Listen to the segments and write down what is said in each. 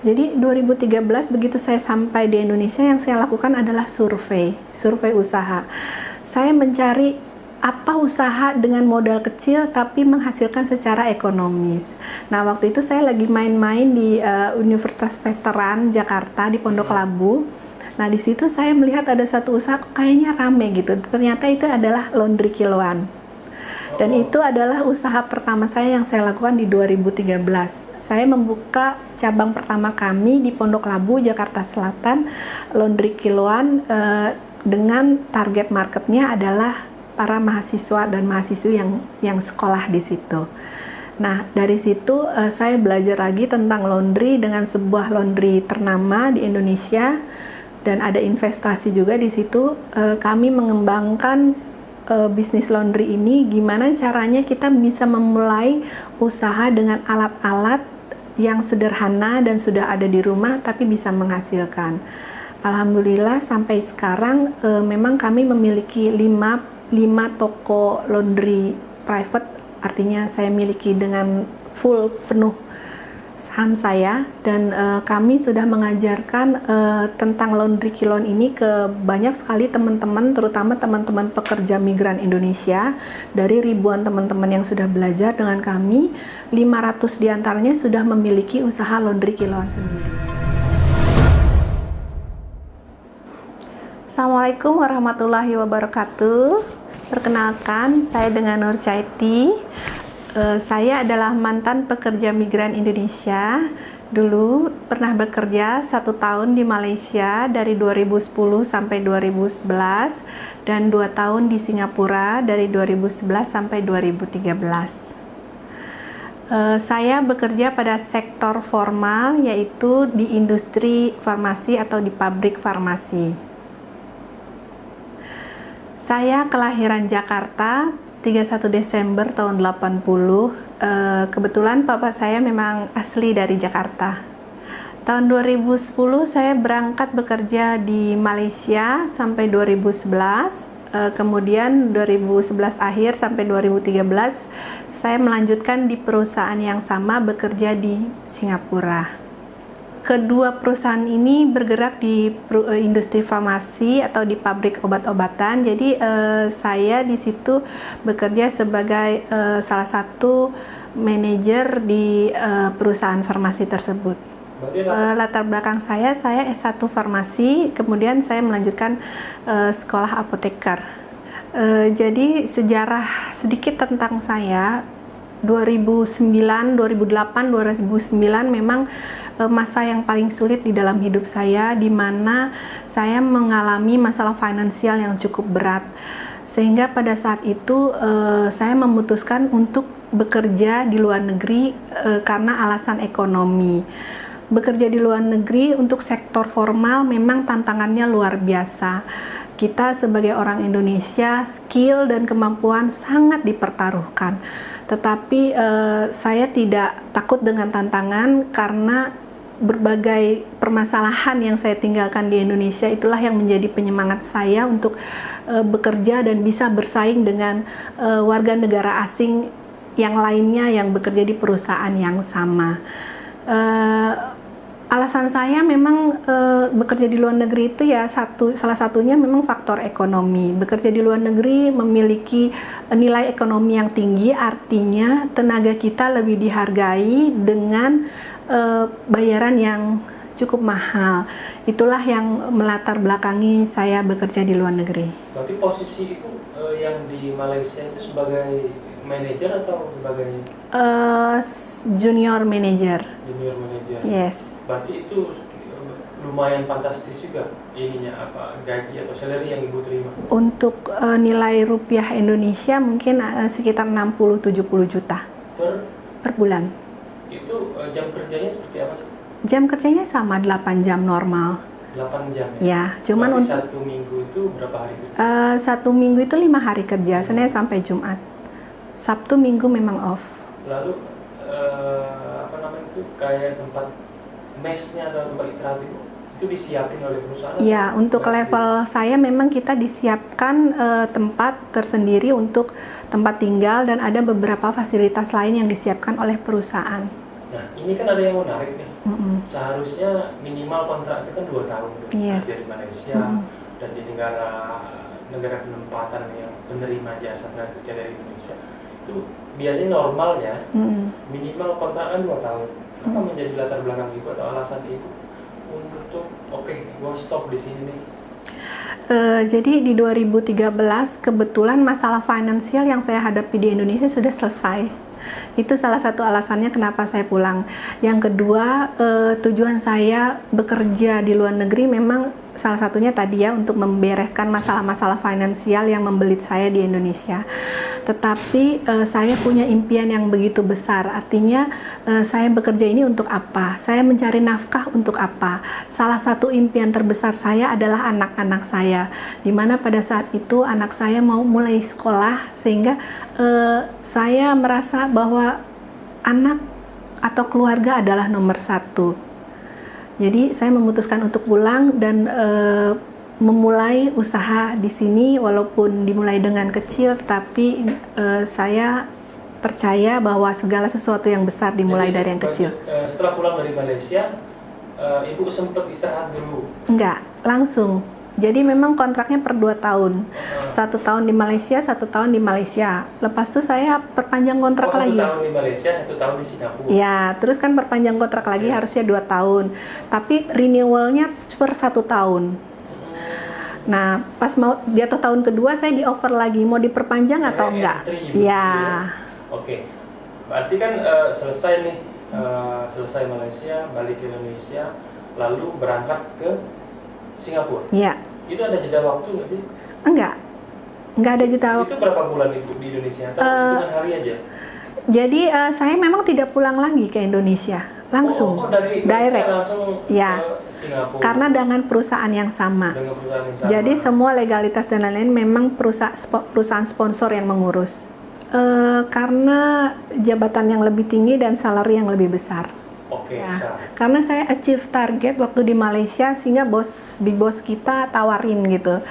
Jadi 2013 begitu saya sampai di Indonesia, yang saya lakukan adalah survei usaha. Saya mencari apa usaha dengan modal kecil tapi menghasilkan secara ekonomis. Nah, waktu itu saya lagi main-main di Universitas Veteran Jakarta di Pondok Labu. Nah, di situ saya melihat ada satu usaha kayaknya rame gitu. Ternyata itu adalah laundry kiloan. Dan itu adalah usaha pertama saya yang saya lakukan di 2013. Saya membuka cabang pertama kami di Pondok Labu, Jakarta Selatan, laundry kiloan, dengan target marketnya adalah para mahasiswa dan mahasiswi yang sekolah di situ. Nah, dari situ saya belajar lagi tentang laundry dengan sebuah laundry ternama di Indonesia, dan ada investasi juga di situ. Kami mengembangkan bisnis laundry ini, gimana caranya kita bisa memulai usaha dengan alat-alat yang sederhana dan sudah ada di rumah tapi bisa menghasilkan. Alhamdulillah sampai sekarang memang kami memiliki 5 toko laundry private, artinya saya miliki dengan full penuh saham saya, dan kami sudah mengajarkan tentang laundry kiloan ini ke banyak sekali teman-teman, terutama teman-teman pekerja migran Indonesia. Dari ribuan teman-teman yang sudah belajar dengan kami, 500 diantaranya sudah memiliki usaha laundry kiloan sendiri. Assalamualaikum warahmatullahi wabarakatuh. Perkenalkan, saya dengan Nur Caiti. Saya adalah mantan pekerja migran Indonesia. Dulu pernah bekerja 1 tahun di Malaysia dari 2010 sampai 2011, dan 2 tahun di Singapura dari 2011 sampai 2013. Saya bekerja pada sektor formal, yaitu di industri farmasi atau di pabrik farmasi. Saya kelahiran Jakarta 31 Desember tahun 80. Kebetulan papa saya memang asli dari Jakarta. Tahun 2010 saya berangkat bekerja di Malaysia sampai 2011. Kemudian 2011 akhir sampai 2013 saya melanjutkan di perusahaan yang sama, bekerja di Singapura. Kedua perusahaan ini bergerak di industri farmasi atau di pabrik obat-obatan. Jadi saya di situ bekerja sebagai salah satu manajer di perusahaan farmasi tersebut. Latar belakang saya S1 farmasi, kemudian saya melanjutkan sekolah apoteker. Jadi sejarah sedikit tentang saya. 2009, 2008, 2009 memang masa yang paling sulit di dalam hidup saya, di mana saya mengalami masalah finansial yang cukup berat. Sehingga pada saat itu saya memutuskan untuk bekerja di luar negeri karena alasan ekonomi. Bekerja di luar negeri untuk sektor formal memang tantangannya luar biasa. Kita sebagai orang Indonesia, skill dan kemampuan sangat dipertaruhkan. Tetapi saya tidak takut dengan tantangan, karena berbagai permasalahan yang saya tinggalkan di Indonesia itulah yang menjadi penyemangat saya untuk bekerja dan bisa bersaing dengan warga negara asing yang lainnya yang bekerja di perusahaan yang sama. Alasan saya memang bekerja di luar negeri itu ya salah satunya memang faktor ekonomi. Bekerja di luar negeri memiliki nilai ekonomi yang tinggi, artinya tenaga kita lebih dihargai dengan bayaran yang cukup mahal. Itulah yang melatar belakangi saya bekerja di luar negeri. Berarti posisi itu yang di Malaysia itu sebagai manajer atau sebagai junior manager? Junior manager. Yes. Berarti itu lumayan fantastis juga ininya, apa gaji atau salary yang ibu terima? Untuk nilai rupiah Indonesia mungkin sekitar 60-70 juta per bulan. Itu jam kerjanya seperti apa sih? Jam kerjanya sama 8 jam normal. 8 jam ya? Ya, cuman untuk 1 minggu itu berapa hari kerja? 1 minggu itu 5 hari kerja, Senin sampai Jumat. Sabtu Minggu memang off. Lalu apa namanya itu, kayak tempat mesnya atau tempat istirahat itu disiapin oleh perusahaan? Ya, untuk level saya memang kita disiapkan tempat tersendiri untuk tempat tinggal, dan ada beberapa fasilitas lain yang disiapkan oleh perusahaan. Nah, ini kan ada yang menarik nih. Seharusnya minimal kontrak itu kan 2 tahun Yes. kerja di Malaysia dan di negara penempatan yang penerima jasa tenaga kerja dari Indonesia itu biasanya normalnya minimal kontrak kan 2 tahun. Apa menjadi latar belakang ibu atau alasan ibu untuk gua stop di sini nih? Jadi di 2013 kebetulan masalah finansial yang saya hadapi di Indonesia sudah selesai. Itu salah satu alasannya kenapa saya pulang. Yang kedua, tujuan saya bekerja di luar negeri memang salah satunya tadi ya untuk membereskan masalah-masalah finansial yang membelit saya di Indonesia. Tetapi saya punya impian yang begitu besar. Artinya saya bekerja ini untuk apa? Saya mencari nafkah untuk apa? Salah satu impian terbesar saya adalah anak-anak saya. Dimana pada saat itu anak saya mau mulai sekolah sehingga saya merasa bahwa anak atau keluarga adalah nomor satu. Jadi saya memutuskan untuk pulang dan memulai usaha di sini, walaupun dimulai dengan kecil, tapi saya percaya bahwa segala sesuatu yang besar dimulai dari yang kecil. Setelah pulang dari Malaysia, ibu sempat istirahat dulu? Enggak, langsung. Jadi memang kontraknya per 2 tahun. 1 tahun di Malaysia, 1 tahun di Malaysia. Lepas itu saya perpanjang kontrak lagi. 1 tahun di Malaysia, 1 tahun di Singapura. Ya, terus kan perpanjang kontrak lagi harusnya 2 tahun. Tapi renewalnya per 1 tahun. Nah, pas mau jatuh tahun kedua saya di offer lagi mau diperpanjang atau enggak? Ya. Oke. Berarti kan selesai nih, selesai Malaysia, balik ke Indonesia, lalu berangkat ke Singapura. Iya. Itu ada jeda waktu nggak sih? Enggak ada jeda waktu. Itu berapa bulan ibu di Indonesia? Atau hitungan hari aja? Jadi saya memang tidak pulang lagi ke Indonesia, langsung. Dari direct. Langsung ya. Ke Singapura. Karena dengan perusahaan yang sama. Dengan perusahaan yang sama. Jadi semua legalitas dan lain-lain memang perusahaan sponsor yang mengurus. Karena jabatan yang lebih tinggi dan salary yang lebih besar. Oke, ya. Karena saya achieve target waktu di Malaysia sehingga big boss kita tawarin gitu,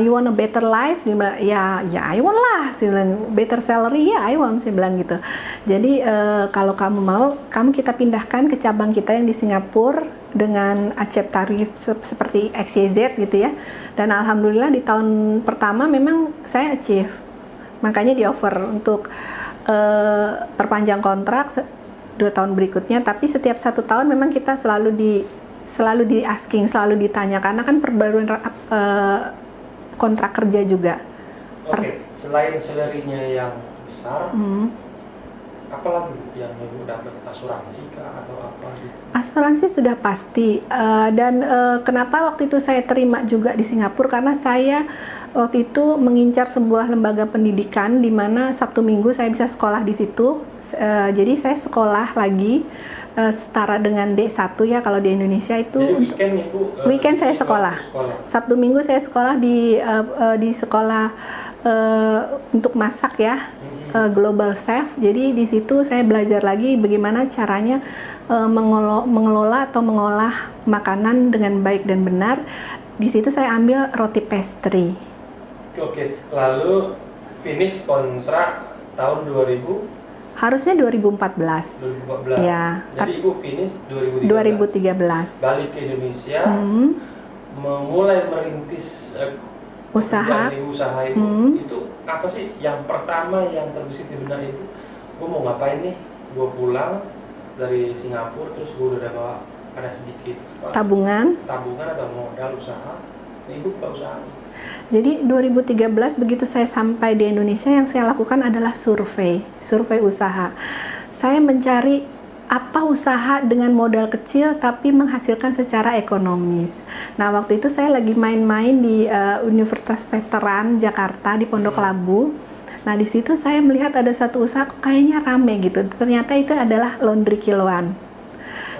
you want a better life? Dia bilang, ya I want lah. Dia bilang, better salary ya I want, saya bilang gitu. Jadi kalau kamu mau, kita pindahkan ke cabang kita yang di Singapura dengan achieve target seperti XYZ gitu ya. Dan alhamdulillah di tahun pertama memang saya achieve, makanya di offer untuk perpanjang kontrak 2 tahun berikutnya, tapi setiap 1 tahun memang kita selalu di asking, selalu ditanya karena kan perbaruan kontrak kerja juga. Oke, selain salary-nya yang besar, apalagi yang ibu dapat, asuransi kah atau apa gitu? Asuransi sudah pasti, dan kenapa waktu itu saya terima juga di Singapura karena saya waktu itu mengincar sebuah lembaga pendidikan di mana Sabtu Minggu saya bisa sekolah di situ. Jadi saya sekolah lagi setara dengan D1 ya kalau di Indonesia itu. Jadi weekend ibu? Weekend saya sekolah. Sabtu Minggu saya sekolah di sekolah untuk masak ya, Global Chef. Jadi di situ saya belajar lagi bagaimana caranya mengelola atau mengolah makanan dengan baik dan benar. Di situ saya ambil roti pastry. Oke, lalu finish kontrak tahun 2000? Harusnya 2014. 2014. Ya. Jadi ibu finish 2013. Balik ke Indonesia, memulai merintis usaha itu apa sih yang pertama yang terbesit di benak ibu? Gue mau ngapain nih? Gue pulang dari Singapura terus gue udah ada sedikit tabungan atau modal usaha. Nah, ibu buka usaha. Jadi 2013 begitu saya sampai di Indonesia, yang saya lakukan adalah survei usaha. Saya mencari apa usaha dengan modal kecil tapi menghasilkan secara ekonomis. Nah, waktu itu saya lagi main-main di Universitas Veteran Jakarta di Pondok Labu. Nah, di situ saya melihat ada satu usaha kayaknya rame gitu. Ternyata itu adalah laundry kiloan.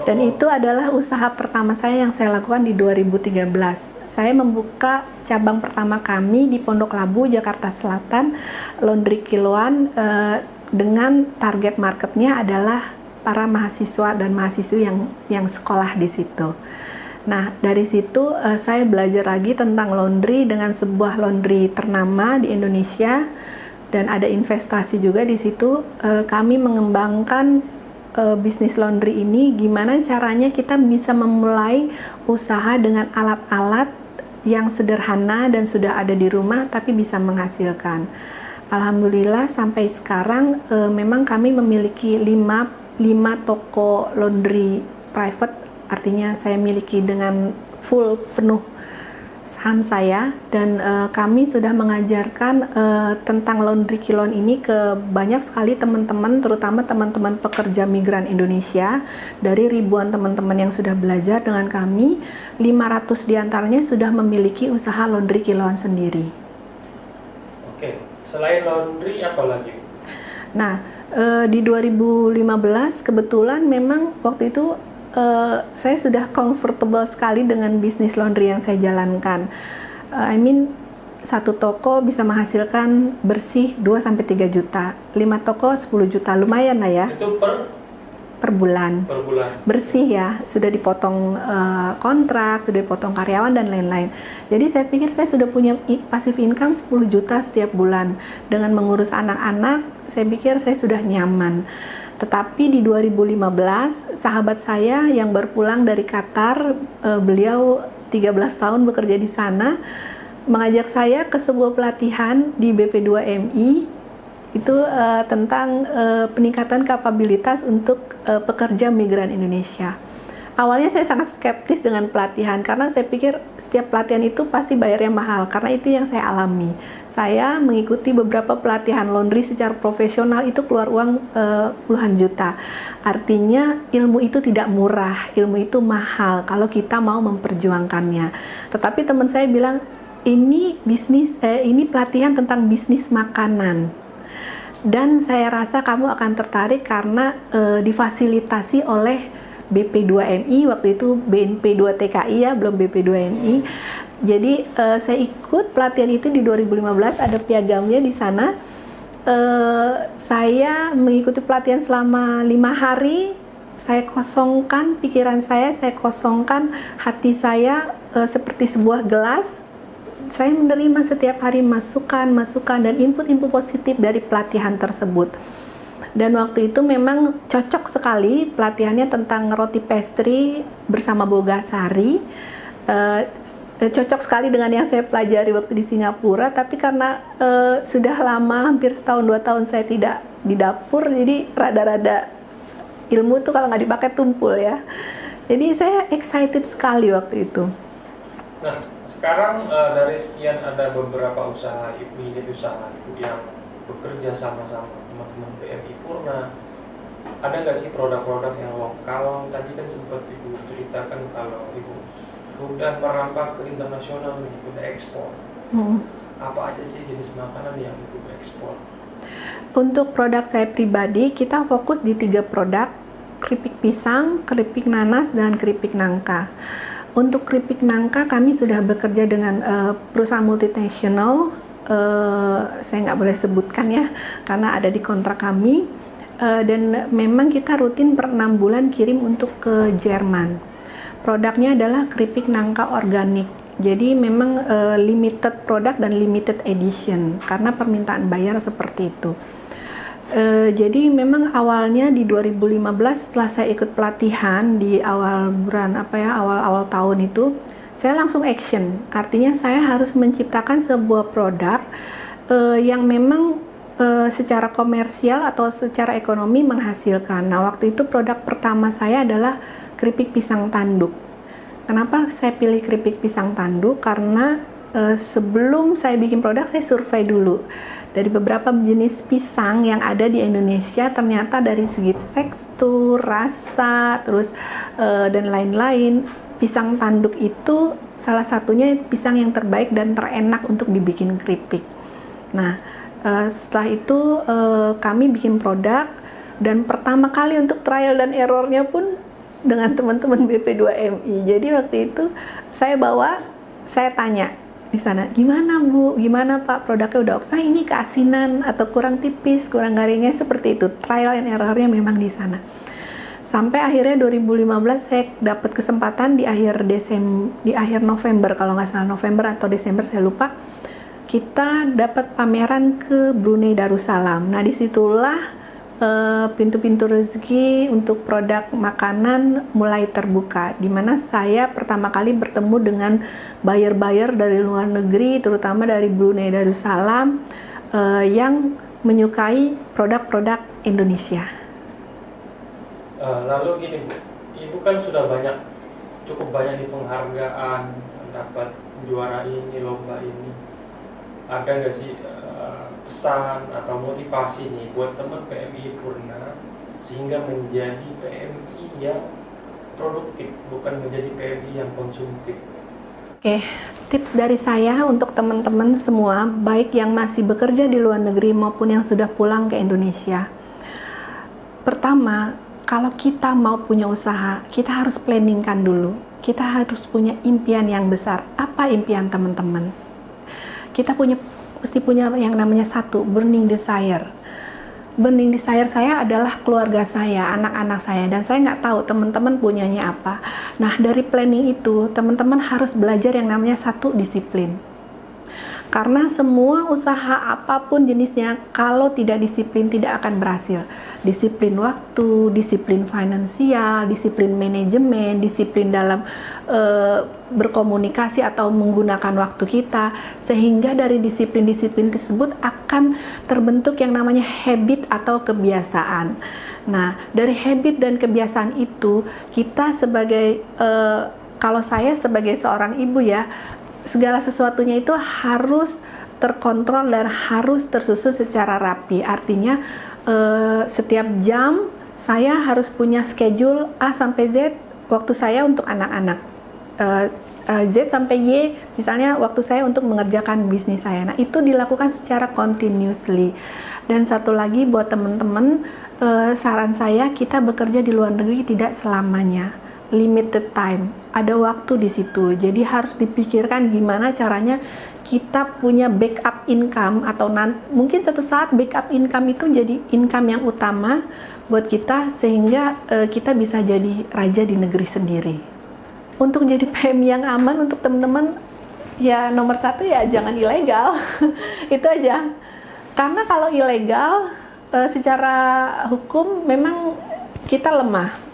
Dan itu adalah usaha pertama saya yang saya lakukan di 2013. Saya membuka cabang pertama kami di Pondok Labu, Jakarta Selatan, laundry kiloan, dengan target marketnya adalah para mahasiswa dan mahasiswi yang sekolah di situ. Nah, dari situ saya belajar lagi tentang laundry dengan sebuah laundry ternama di Indonesia, dan ada investasi juga di situ. Kami mengembangkan bisnis laundry ini, gimana caranya kita bisa memulai usaha dengan alat-alat yang sederhana dan sudah ada di rumah tapi bisa menghasilkan. Alhamdulillah sampai sekarang memang kami memiliki 5 toko laundry private, artinya saya miliki dengan full penuh saham saya, dan kami sudah mengajarkan tentang laundry kilon ini ke banyak sekali teman-teman, terutama teman-teman pekerja migran Indonesia. Dari ribuan teman-teman yang sudah belajar dengan kami, 500 diantaranya sudah memiliki usaha laundry kilon sendiri. Oke, selain laundry apa lagi? Nah, di 2015 kebetulan memang waktu itu saya sudah comfortable sekali dengan bisnis laundry yang saya jalankan. Satu toko bisa menghasilkan bersih 2-3 juta, 5 toko 10 juta, lumayan lah ya. Itu per bulan. Per bulan. Bersih ya, sudah dipotong kontrak, sudah dipotong karyawan dan lain-lain. Jadi saya pikir saya sudah punya passive income 10 juta setiap bulan. Dengan mengurus anak-anak, saya pikir saya sudah nyaman. Tetapi di 2015, sahabat saya yang baru pulang dari Qatar, beliau 13 tahun bekerja di sana, mengajak saya ke sebuah pelatihan di BP2MI, itu tentang peningkatan kapabilitas untuk pekerja migran Indonesia. Awalnya saya sangat skeptis dengan pelatihan, karena saya pikir setiap pelatihan itu pasti bayarnya mahal, karena itu yang saya alami. Saya mengikuti beberapa pelatihan laundry secara profesional, itu keluar uang puluhan juta. Artinya ilmu itu tidak murah, ilmu itu mahal kalau kita mau memperjuangkannya. Tetapi teman saya bilang, ini pelatihan tentang bisnis makanan. Dan saya rasa kamu akan tertarik karena difasilitasi oleh BP2MI, waktu itu BNP2TKI ya, belum BP2MI. Jadi saya ikut pelatihan itu di 2015, ada piagamnya di sana. Saya mengikuti pelatihan selama 5 hari. Saya kosongkan pikiran saya kosongkan hati saya seperti sebuah gelas. Saya menerima setiap hari masukan dan input positif dari pelatihan tersebut. Dan waktu itu memang cocok sekali pelatihannya tentang roti pastry bersama Bogasari. Cocok sekali dengan yang saya pelajari waktu di Singapura, tapi karena sudah lama, hampir setahun 2 tahun saya tidak di dapur, jadi rada-rada ilmu tuh kalau nggak dipakai tumpul ya. Jadi saya excited sekali waktu itu. Nah, sekarang dari sekian ada beberapa usaha unit usaha yang bekerja sama-sama teman-teman BMI Purna. Ada nggak sih produk-produk yang lokal? Tadi kan sempat Ibu ceritakan kalau Ibu sudah merambah ke internasional, sudah ekspor. Apa aja sih jenis makanan yang Ibu ekspor? Untuk produk saya pribadi, kita fokus di 3 produk: keripik pisang, keripik nanas, dan keripik nangka. Untuk keripik nangka kami sudah bekerja dengan perusahaan multinasional. Saya nggak boleh sebutkan ya, karena ada di kontrak kami, dan memang kita rutin per 6 bulan kirim untuk ke Jerman. Produknya adalah keripik nangka organik, jadi memang limited product dan limited edition, karena permintaan bayar seperti itu. Jadi memang awalnya di 2015 setelah saya ikut pelatihan di awal tahun itu, saya langsung action. Artinya saya harus menciptakan sebuah produk yang memang secara komersial atau secara ekonomi menghasilkan. Nah, waktu itu produk pertama saya adalah keripik pisang tanduk. Kenapa saya pilih keripik pisang tanduk? Karena sebelum saya bikin produk, saya survei dulu dari beberapa jenis pisang yang ada di Indonesia. Ternyata dari segi tekstur, rasa, terus dan lain-lain, pisang tanduk itu salah satunya pisang yang terbaik dan terenak untuk dibikin keripik. Nah, setelah itu kami bikin produk, dan pertama kali untuk trial dan errornya pun dengan teman-teman BP2MI. Jadi waktu itu saya tanya di sana, gimana Bu, gimana Pak, produknya udah oke? Ini keasinan atau kurang tipis, kurang garingnya, seperti itu. Trial and errornya memang di sana. Sampai akhirnya 2015 saya dapat kesempatan di akhir November, kalau nggak salah November atau Desember saya lupa, kita dapat pameran ke Brunei Darussalam. Nah, disitulah pintu-pintu rezeki untuk produk makanan mulai terbuka, di mana saya pertama kali bertemu dengan buyer-buyer dari luar negeri, terutama dari Brunei Darussalam, yang menyukai produk-produk Indonesia. Lalu gini Bu, Ibu kan sudah cukup banyak di penghargaan, dapat juara ini, lomba ini. Ada nggak sih pesan atau motivasi nih buat teman PMI Purna sehingga menjadi PMI yang produktif, bukan menjadi PMI yang konsumtif? Oke, tips dari saya untuk teman-teman semua, baik yang masih bekerja di luar negeri maupun yang sudah pulang ke Indonesia. Pertama, kalau kita mau punya usaha, kita harus planningkan dulu. Kita harus punya impian yang besar. Apa impian teman-teman? Kita mesti punya yang namanya satu, burning desire. Burning desire saya adalah keluarga saya, anak-anak saya, dan saya nggak tahu teman-teman punyanya apa. Nah, dari planning itu, teman-teman harus belajar yang namanya satu, disiplin. Karena semua usaha apapun jenisnya, kalau tidak disiplin tidak akan berhasil. Disiplin waktu, disiplin finansial, disiplin manajemen, disiplin dalam berkomunikasi atau menggunakan waktu kita, sehingga dari disiplin-disiplin tersebut akan terbentuk yang namanya habit atau kebiasaan. Nah, dari habit dan kebiasaan itu, kita sebagai, kalau saya sebagai seorang ibu ya, segala sesuatunya itu harus terkontrol dan harus tersusun secara rapi. Artinya setiap jam saya harus punya schedule A sampai Z waktu saya untuk anak-anak, Z sampai Y misalnya waktu saya untuk mengerjakan bisnis saya. Nah, itu dilakukan secara continuously. Dan satu lagi buat teman-teman, saran saya, kita bekerja di luar negeri tidak selamanya, limited time, ada waktu di situ. Jadi harus dipikirkan gimana caranya kita punya backup income, atau mungkin suatu saat backup income itu jadi income yang utama buat kita, sehingga kita bisa jadi raja di negeri sendiri. Untuk jadi PM yang aman untuk teman-teman, ya nomor satu ya jangan ilegal. Itu aja. Karena kalau ilegal, secara hukum memang kita lemah.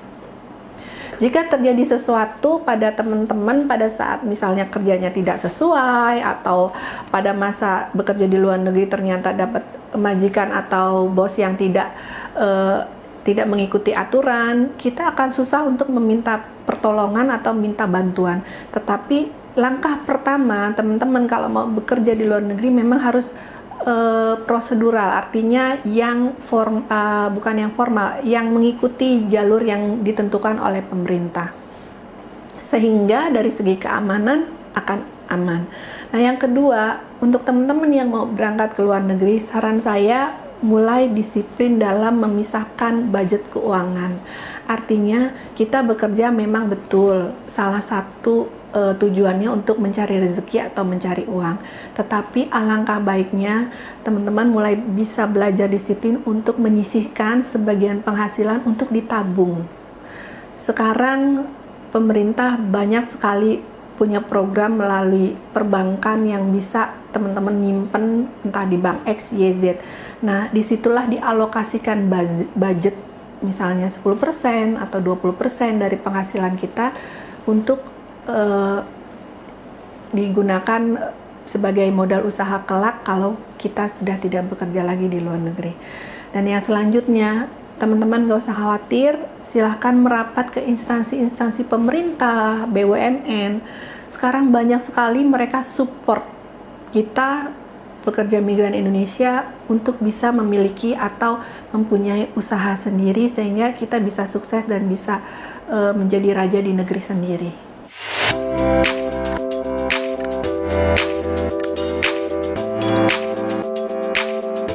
Jika terjadi sesuatu pada teman-teman pada saat misalnya kerjanya tidak sesuai, atau pada masa bekerja di luar negeri ternyata dapat majikan atau bos yang tidak mengikuti aturan, kita akan susah untuk meminta pertolongan atau minta bantuan. Tetapi langkah pertama teman-teman kalau mau bekerja di luar negeri memang harus prosedural, artinya bukan yang formal, yang mengikuti jalur yang ditentukan oleh pemerintah, sehingga dari segi keamanan akan aman. Nah, yang kedua, untuk teman-teman yang mau berangkat ke luar negeri, saran saya mulai disiplin dalam memisahkan budget keuangan. Artinya kita bekerja memang betul salah satu tujuannya untuk mencari rezeki atau mencari uang, tetapi alangkah baiknya teman-teman mulai bisa belajar disiplin untuk menyisihkan sebagian penghasilan untuk ditabung. Sekarang pemerintah banyak sekali punya program melalui perbankan yang bisa teman-teman nyimpen entah di bank X, Y, Z. Nah, disitulah dialokasikan budget misalnya 10% atau 20% dari penghasilan kita untuk digunakan sebagai modal usaha kelak kalau kita sudah tidak bekerja lagi di luar negeri. Dan yang selanjutnya, teman-teman gak usah khawatir, silahkan merapat ke instansi-instansi pemerintah, BUMN. Sekarang banyak sekali mereka support kita pekerja migran Indonesia untuk bisa memiliki atau mempunyai usaha sendiri, sehingga kita bisa sukses dan bisa menjadi raja di negeri sendiri.